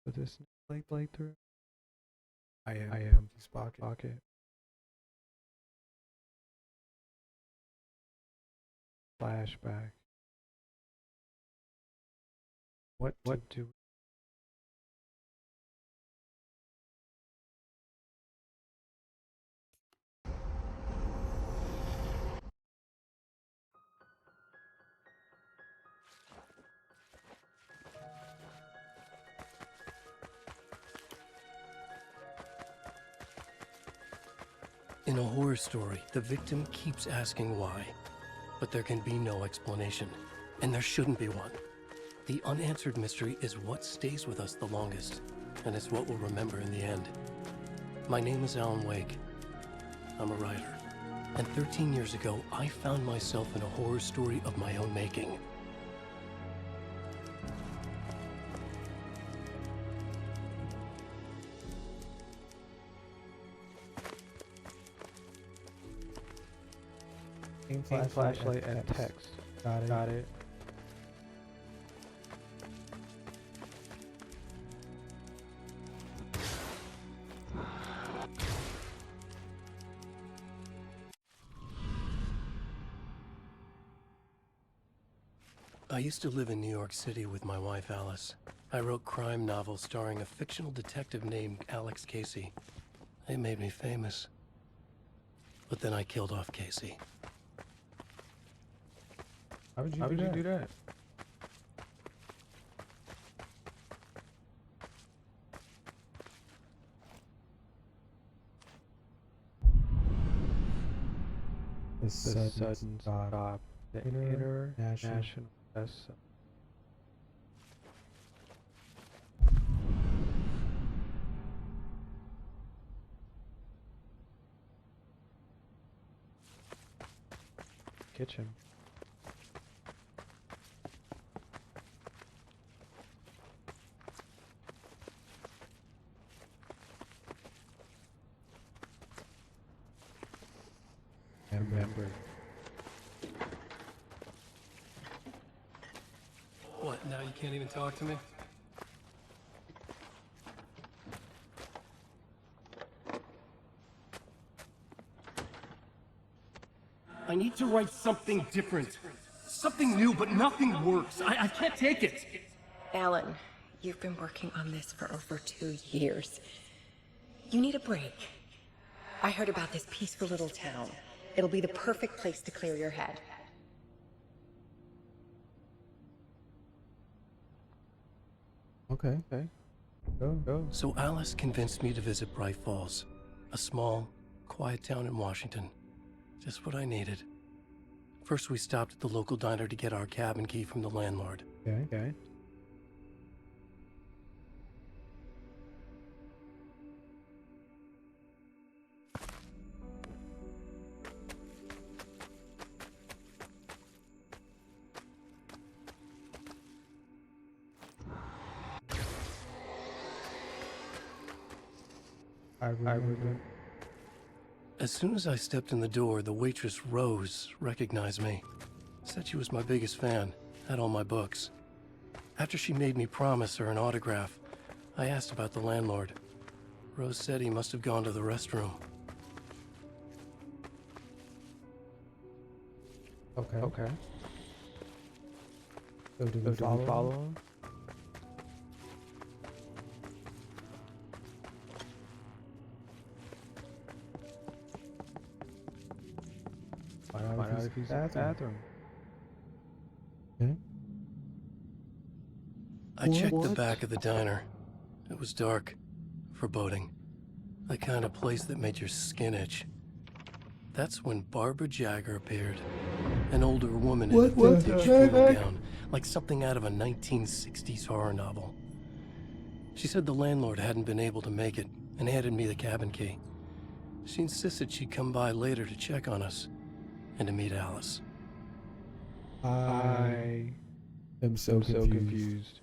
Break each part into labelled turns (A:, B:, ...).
A: with this playthrough.
B: I am.
A: This
B: Pocket.
A: pocket. Flashback. What do
C: In a horror story, the victim keeps asking why, but there can be no explanation, and there shouldn't be one. The unanswered mystery is what stays with us the longest, and it's what we'll remember in the end. My name is Alan Wake. I'm a writer, and 13 years ago, I found myself in a horror story of my own making.
A: flashlight and text. Got it.
C: I used to live in New York City with my wife, Alice. I wrote crime novels starring a fictional detective named Alex Casey. They made me famous. But then I killed off Casey.
B: How would
A: How would you do that?
B: The
A: Sudden
B: sudden
A: stop. The international press. Kitchen. Remember.
C: What, now you can't even talk to me? I need to write something different. Something new, but nothing works. I can't take it.
D: Alan, you've been working on this for over 2 years. You need a break. I heard about this peaceful little town. It'll be the perfect place to clear your head.
B: Okay. Go.
C: So Alice convinced me to visit Bright Falls, a small, quiet town in Washington. Just what I needed. First, we stopped at the local diner to get our cabin key from the landlord.
B: Okay. I remember.
C: As soon as I stepped in the door, the waitress, Rose, recognized me. Said she was my biggest fan, had all my books. After she made me promise her an autograph, I asked about the landlord. Rose said he must have gone to the restroom.
B: Okay. So do
A: So
B: we
A: do we
B: follow
A: follow
B: him?
A: him?
B: Find out if he's in the bathroom. Okay.
C: I checked the
B: What?
C: back of the diner. It was dark, foreboding. The kind of place that made your skin itch. That's when Barbara Jagger appeared. An older woman in a
B: What the
C: vintage
B: heck?
C: funeral gown, like something out of a 1960s horror novel. She said the landlord hadn't been able to make it and handed me the cabin key. She insisted she'd come by later to check on us and to meet Alice.
B: I am so confused.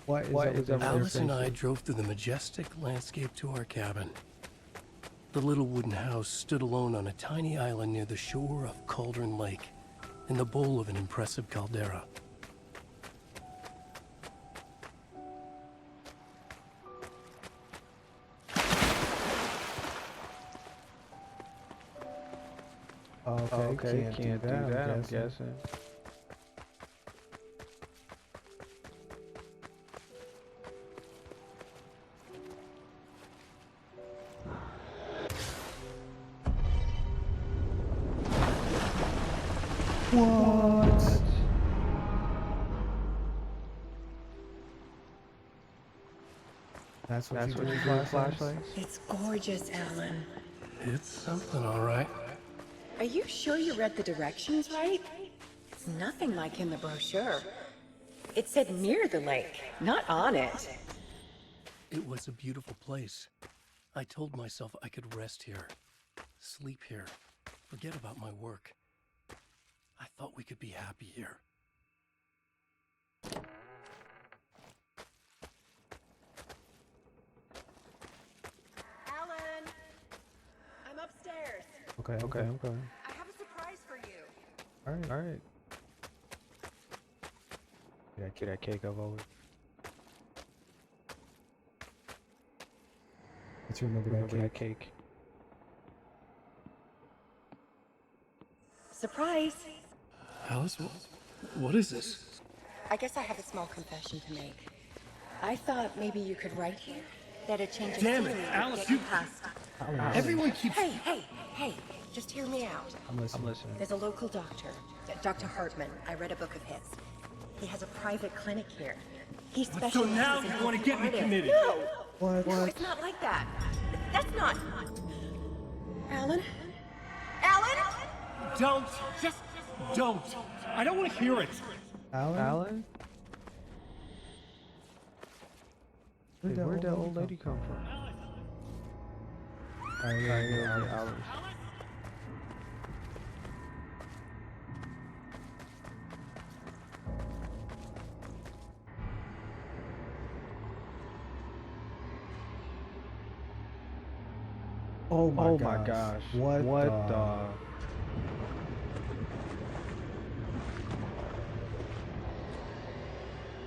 B: What is up with
C: Alice and
B: their
C: I
B: faces?
C: drove through the majestic landscape to our cabin. The little wooden house stood alone on a tiny island near the shore of Cauldron Lake, in the bowl of an impressive caldera.
A: Okay, can't do that, I'm guessing.
B: What? That's what you do with flashlights?
D: It's gorgeous, Alan.
C: It's something, all right.
D: Are you sure you read the directions right? It's nothing like in the brochure. It said near the lake, not on it.
C: It was a beautiful place. I told myself I could rest here, sleep here, forget about my work. I thought we could be happy here.
D: Alan! I'm upstairs.
B: Okay.
D: I have a surprise for you.
A: Alright. Get that cake up over.
B: Let's remember that cake.
D: Surprise!
C: Alice, what is this?
D: I guess I have a small confession to make. I thought maybe you could write here that a change of
C: Damn it,
D: scenery would
C: Alice,
D: get
C: you-
D: past.
C: Everyone keeps...
D: Hey, just hear me out.
B: I'm listening.
D: There's a local doctor, Dr. Hartman. I read a book of his. He has a private clinic here. He specializes
C: now
D: in
C: you wanna
D: helping
C: get me
D: artists.
C: committed.
D: No!
B: What?
D: No, it's not like that. That's not... Alan? Alan?
C: Don't! Just don't! I don't want to hear it!
A: Alan? Where'd that old lady come from? Alice.
B: Oh my
A: gosh.
B: What
A: the...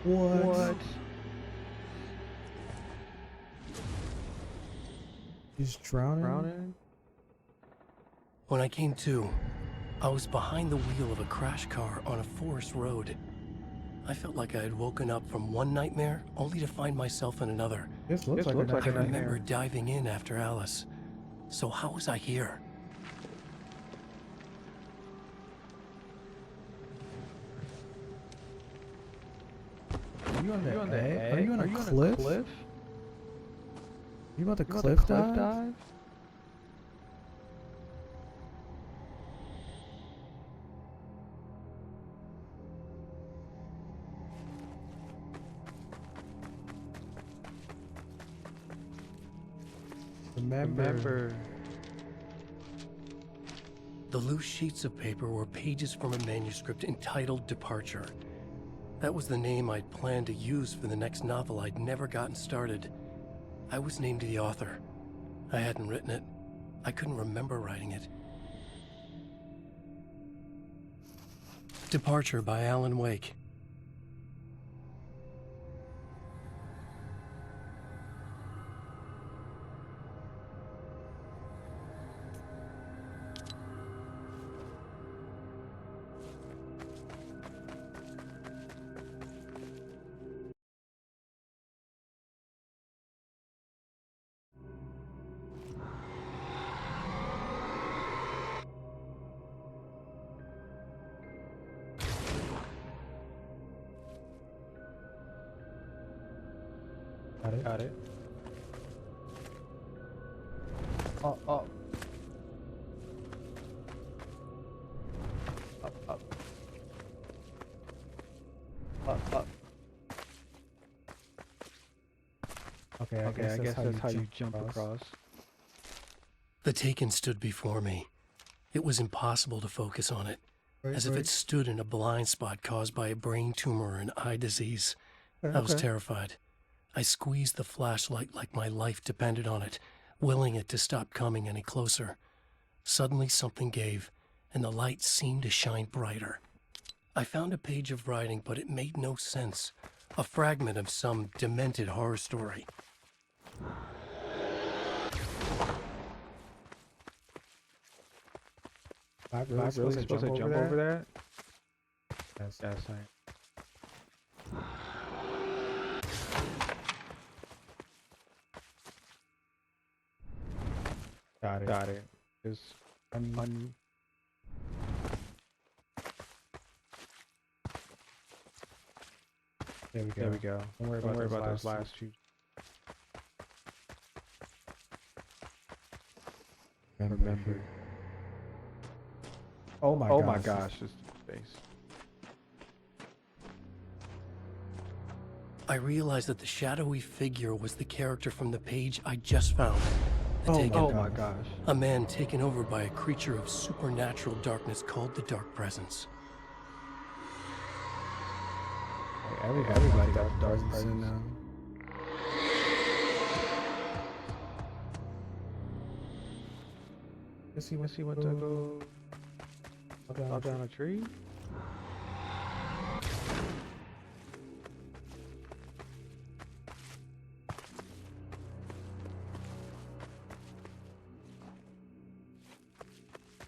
B: What? He's drowning?
C: When I came to, I was behind the wheel of a crash car on a forest road. I felt like I had woken up from one nightmare only to find myself in another.
B: This looks like
A: looks
B: a
A: like
C: I
A: a nightmare.
C: remember diving in after Alice. So how was I here?
B: Are you on the
A: egg?
B: Are you on a cliff?
A: cliff?
B: You about to
A: You
B: cliff
A: about to
B: dive? Remember.
C: The loose sheets of paper were pages from a manuscript entitled Departure. That was the name I'd planned to use for the next novel I'd never gotten started. I was named the author. I hadn't written it. I couldn't remember writing it. Departure by Alan Wake.
A: Got it. Oh. Up.
B: Okay,
A: I guess that's how you jump across.
C: The Taken stood before me. It was impossible to focus on it, as if it stood in a blind spot caused by a brain tumor and eye disease. I was terrified. I squeezed the flashlight like my life depended on it, willing it to stop coming any closer. Suddenly something gave, and the light seemed to shine brighter. I found a page of writing, but it made no sense. A fragment of some demented horror story.
B: I
A: Am I really supposed to jump over that?
B: Yes.
A: Yes, I.
B: Got it.
A: Got it. Just un.
B: There we go.
A: There we go.
B: Don't worry about those last two.
A: Remember.
B: Oh my
A: Oh
B: gosh.
A: my gosh, this face.
C: I realized that the shadowy figure was the character from the page I just found. The
B: Oh
C: Taken.
A: Oh my gosh.
C: A man taken over by a creature of supernatural darkness called the Dark Presence.
B: Everybody got dark presence now. Let's see
A: Let's see what to go. Up down a tree.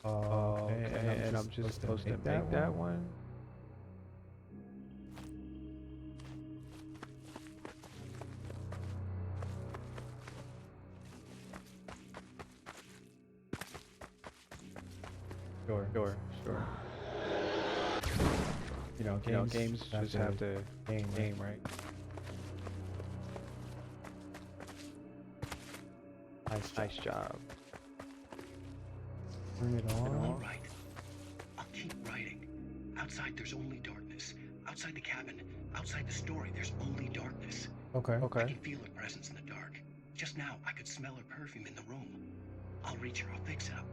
A: Okay, and I'm just supposed to make that one. Sure. You know, games just have to game, right? Nice job.
B: Turn it on.
C: All right. I'll keep writing. Outside, there's only darkness. Outside the cabin, outside the story, there's only darkness.
B: Okay.
C: I can feel her presence in the dark. Just now, I could smell her perfume in the room. I'll reach her. I'll fix it up.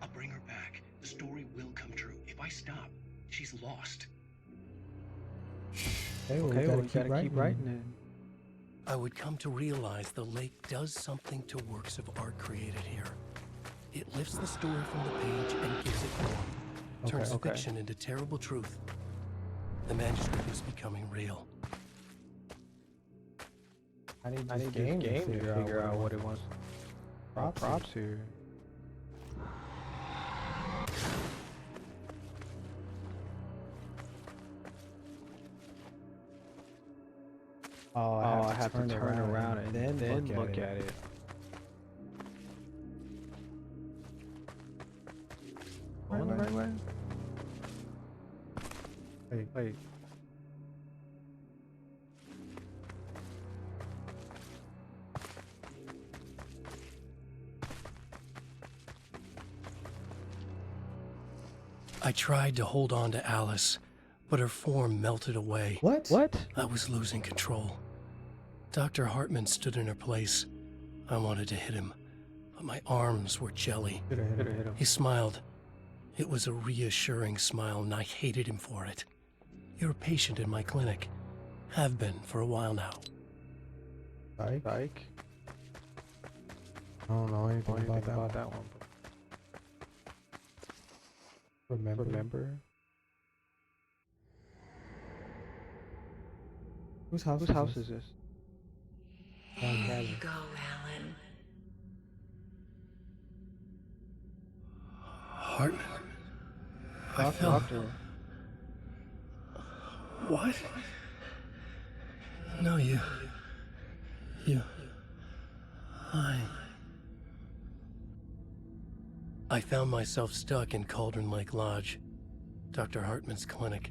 C: I'll bring her back. The story will come true. If I stop, she's lost.
B: Okay, we gotta keep writing
A: it.
C: I would come to realize the lake does something to works of art created here. It lifts the story from the page and gives it form. Turns
A: Okay.
C: fiction into terrible truth. The manuscript is becoming real.
B: I need
A: I need this game to figure out what it wants. Props here.
B: Oh,
A: I have to turn around and then look at it. Going the right way? Wait.
C: I tried to hold on to Alice, but her form melted away.
B: What?
C: I was losing control. Dr. Hartman stood in her place. I wanted to hit him, but my arms were jelly.
B: Hit him.
C: He smiled. It was a reassuring smile, and I hated him for it. You're a patient in my clinic. Have been for a while now.
B: Bike?
A: I
B: don't know anything about that
A: one.
B: Remember? Whose house is this?
D: There you go, Alan.
C: Hartman? I felt... What? No, you... I found myself stuck in Cauldron Lake Lodge, Dr. Hartman's clinic.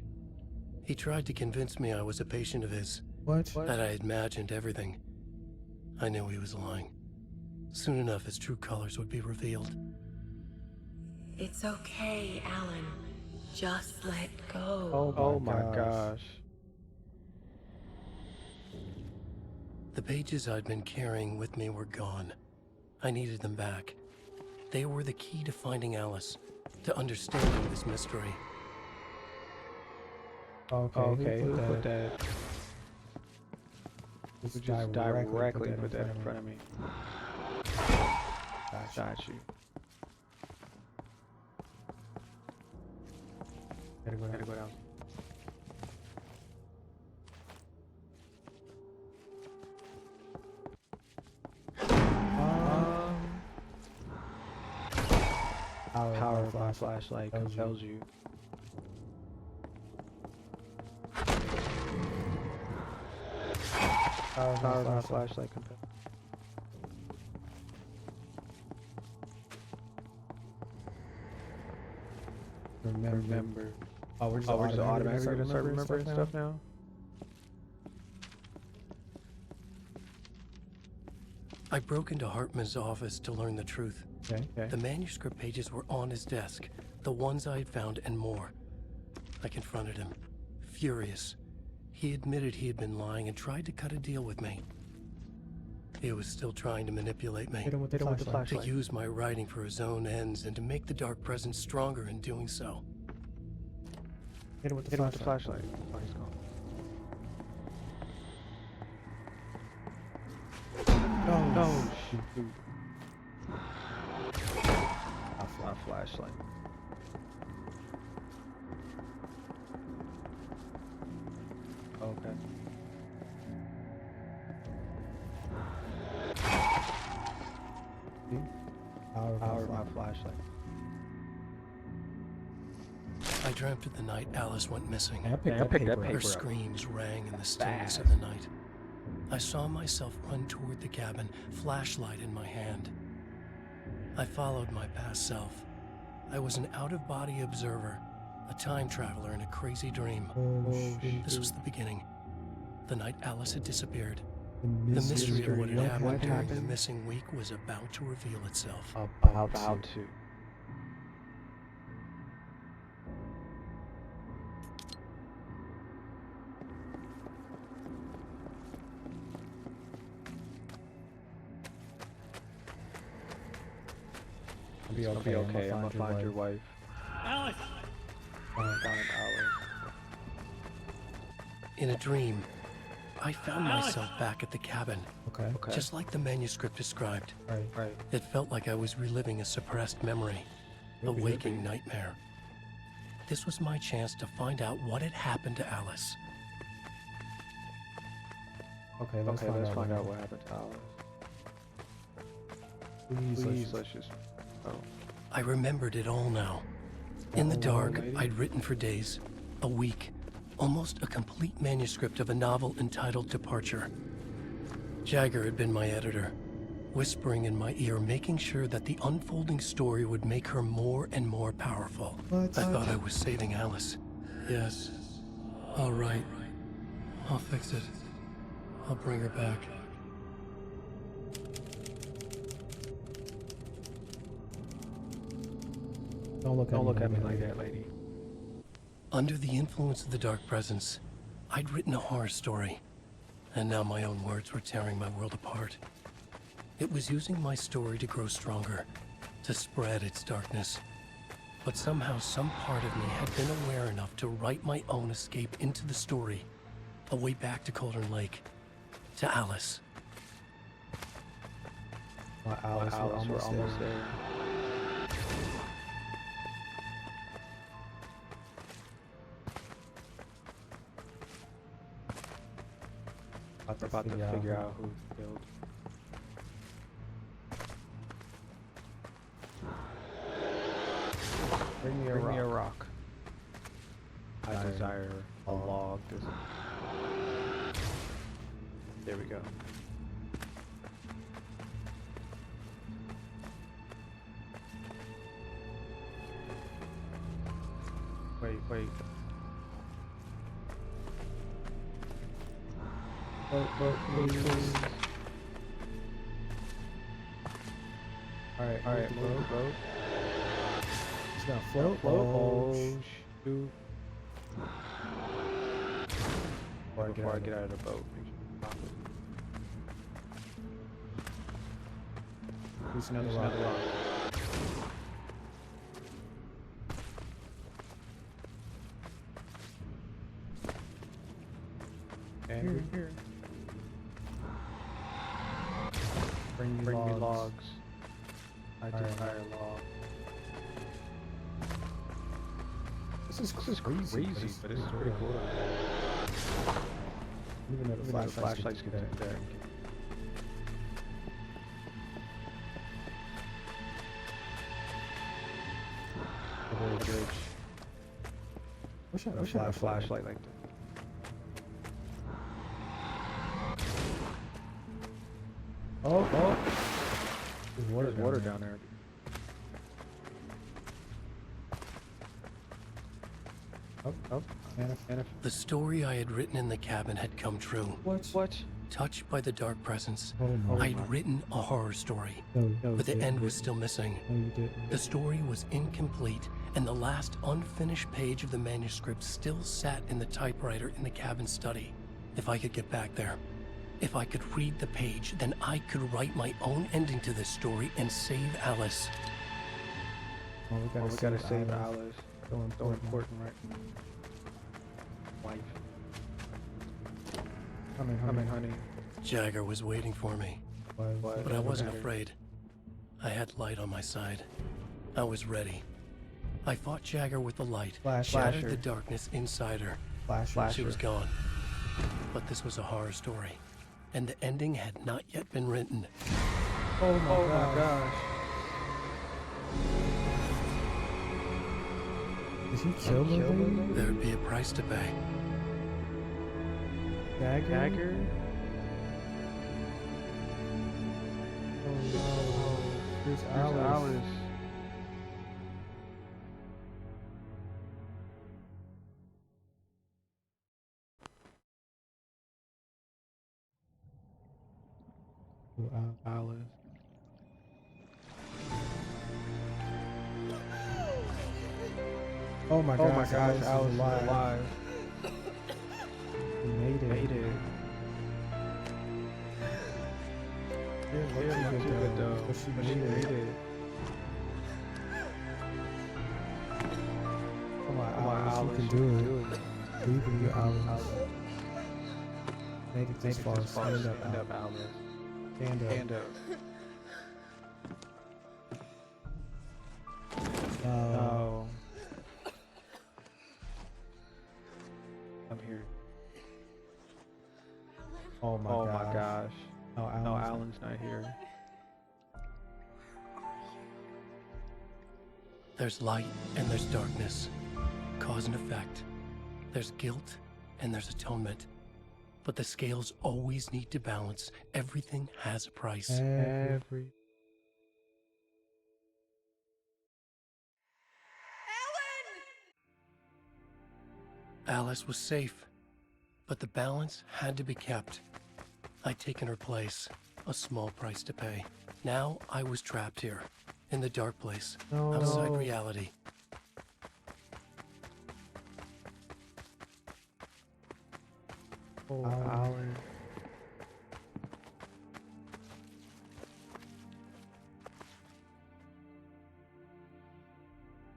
C: He tried to convince me I was a patient of his,
B: What?
C: that I had imagined everything. I knew he was lying. Soon enough, his true colors would be revealed.
D: It's okay, Alan. Just let go.
A: Oh my gosh.
C: The pages I'd been carrying with me were gone. I needed them back. They were the key to finding Alice, to understanding this mystery.
B: Okay,
A: Who put that?
B: Just
A: directly put that in front of me. Got you. Gotta go down. Power my flashlight compels you. Power of my flashlight compels. Remember.
B: Oh, we're just
A: automatically
B: gonna
A: gonna start remembering stuff now?
C: I broke into Hartman's office to learn the truth.
B: Okay.
C: The manuscript pages were on his desk, the ones I had found and more. I confronted him, furious. He admitted he had been lying and tried to cut a deal with me. He was still trying to manipulate me,
B: Hit him with the
C: to
B: flashlight.
C: use my writing for his own ends and to make the dark presence stronger in doing so.
B: Hit him with the flashlight.
A: Oh, he's gone.
B: Oh,
A: shoot. My flashlight. Okay. Power of my flashlight.
C: I dreamt of the night Alice went missing.
B: I picked that paper
C: Her
B: up.
C: screams rang in the stillness of the night. I saw myself run toward the cabin, flashlight in my hand. I followed my past self. I was an out-of-body observer, a time traveler in a crazy dream. This was the beginning. The night Alice had disappeared. The mystery of what had happened during the missing week was about to reveal itself.
A: About to.
B: I'll be okay.
A: I'm gonna find your wife.
E: Alice!
A: Find Alice.
C: In a dream, I found myself back at the cabin,
B: Okay.
C: just like the manuscript described.
B: Right.
C: It felt like I was reliving a suppressed memory, a waking nightmare. This was my chance to find out what had happened to Alice.
B: Okay, let's
A: find out what happened to Alice. Please, let's just. Oh.
C: I remembered it all now. In the dark, I'd written for days, a week, almost a complete manuscript of a novel entitled Departure. Jagger had been my editor, whispering in my ear, making sure that the unfolding story would make her more and more powerful. I thought I was saving Alice. Yes. All right. I'll fix it. I'll bring her back.
B: Don't look at me like that,
A: lady.
C: Under the influence of the dark presence, I'd written a horror story, and now my own words were tearing my world apart. It was using my story to grow stronger, to spread its darkness. But somehow some part of me had been aware enough to write my own escape into the story, a way back to Cauldron Lake, to Alice.
B: Alice, we're almost there.
A: About to figure out who killed. Bring me a rock. I desire a log. There we go. Wait. Please. Alright, move the boat.
B: It's gonna float.
A: Oh, shoot. Before I get out of the boat, make sure you pop it.
B: There's another rock.
A: And here. Bring me logs. I desire log.
B: This is crazy,
A: but it's pretty cool.
B: Even though the flashlights
A: get in there.
B: I wish I had a flashlight
A: like that.
B: Oh. There's water
A: down there.
B: Oh. And
C: The story I had written in the cabin had come true.
A: What?
C: Touched by the dark presence,
B: Oh my.
C: I'd written a horror story,
B: No,
C: but the end was still missing.
B: No, you didn't.
C: The story was incomplete, and the last unfinished page of the manuscript still sat in the typewriter in the cabin study. If I could get back there, if I could read the page, then I could write my own ending to this story and save Alice.
B: Oh, we gotta save Alice. So important, right?
A: Wife.
B: Coming, honey.
C: Jagger was waiting for me, but I wasn't afraid. I had light on my side. I was ready. I fought Jagger with the light, shattered the darkness inside her. She was gone. But this was a horror story, and the ending had not yet been written.
B: Oh my gosh. Did he kill her?
C: There'd be a price to pay.
B: Dagger? Oh no. Here's Alice. Alice. Oh my gosh, Alice is alive. We made it. Yeah, look too good though. But she made it. Come on, Alice, you can do it. Believe in you, Alice. Make it this far. Stand up, Alice. Stand up. No. I'm here. Oh my gosh. No, Alan's not here.
C: There's light and there's darkness, cause and effect. There's guilt and there's atonement. But the scales always need to balance. Everything has a price. Alice was safe, but the balance had to be kept. I'd taken her place, a small price to pay. Now I was trapped here, in the dark place, outside reality.
B: Oh, Alan.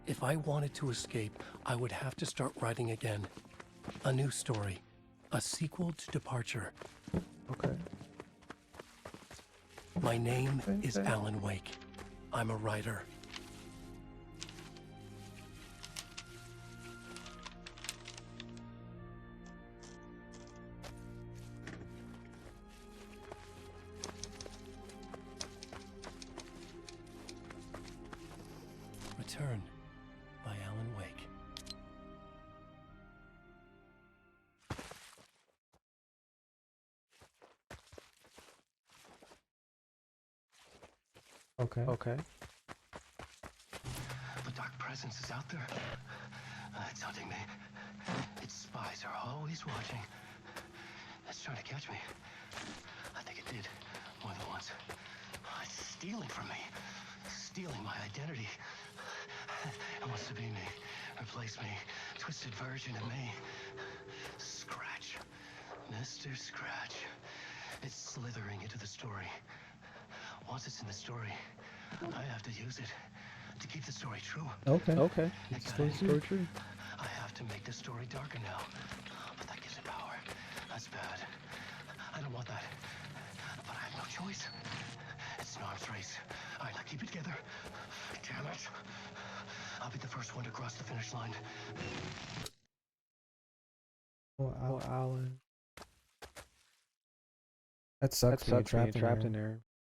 C: If I wanted to escape, I would have to start writing again. A new story. A sequel to Departure.
B: Okay.
C: My name is Alan Wake. I'm a writer. Return by Alan Wake.
B: Okay.
C: The dark presence is out there. It's hunting me. Its spies are always watching. It's trying to catch me. I think it did more than once. It's stealing from me. Stealing my identity. It wants to be me. Replace me. Twisted version of me. Scratch. Mr. Scratch. It's slithering into the story. Once it's in the story, I have to use it to keep the story true.
B: Okay.
C: It's
B: story true.
C: I have to make the story darker now. But that gives it power. That's bad. I don't want that. But I have no choice. It's an arms race. All right, now keep it together. Damn it. I'll be the first one to cross the finish line.
B: Oh, Alan. That sucks being trapped in there.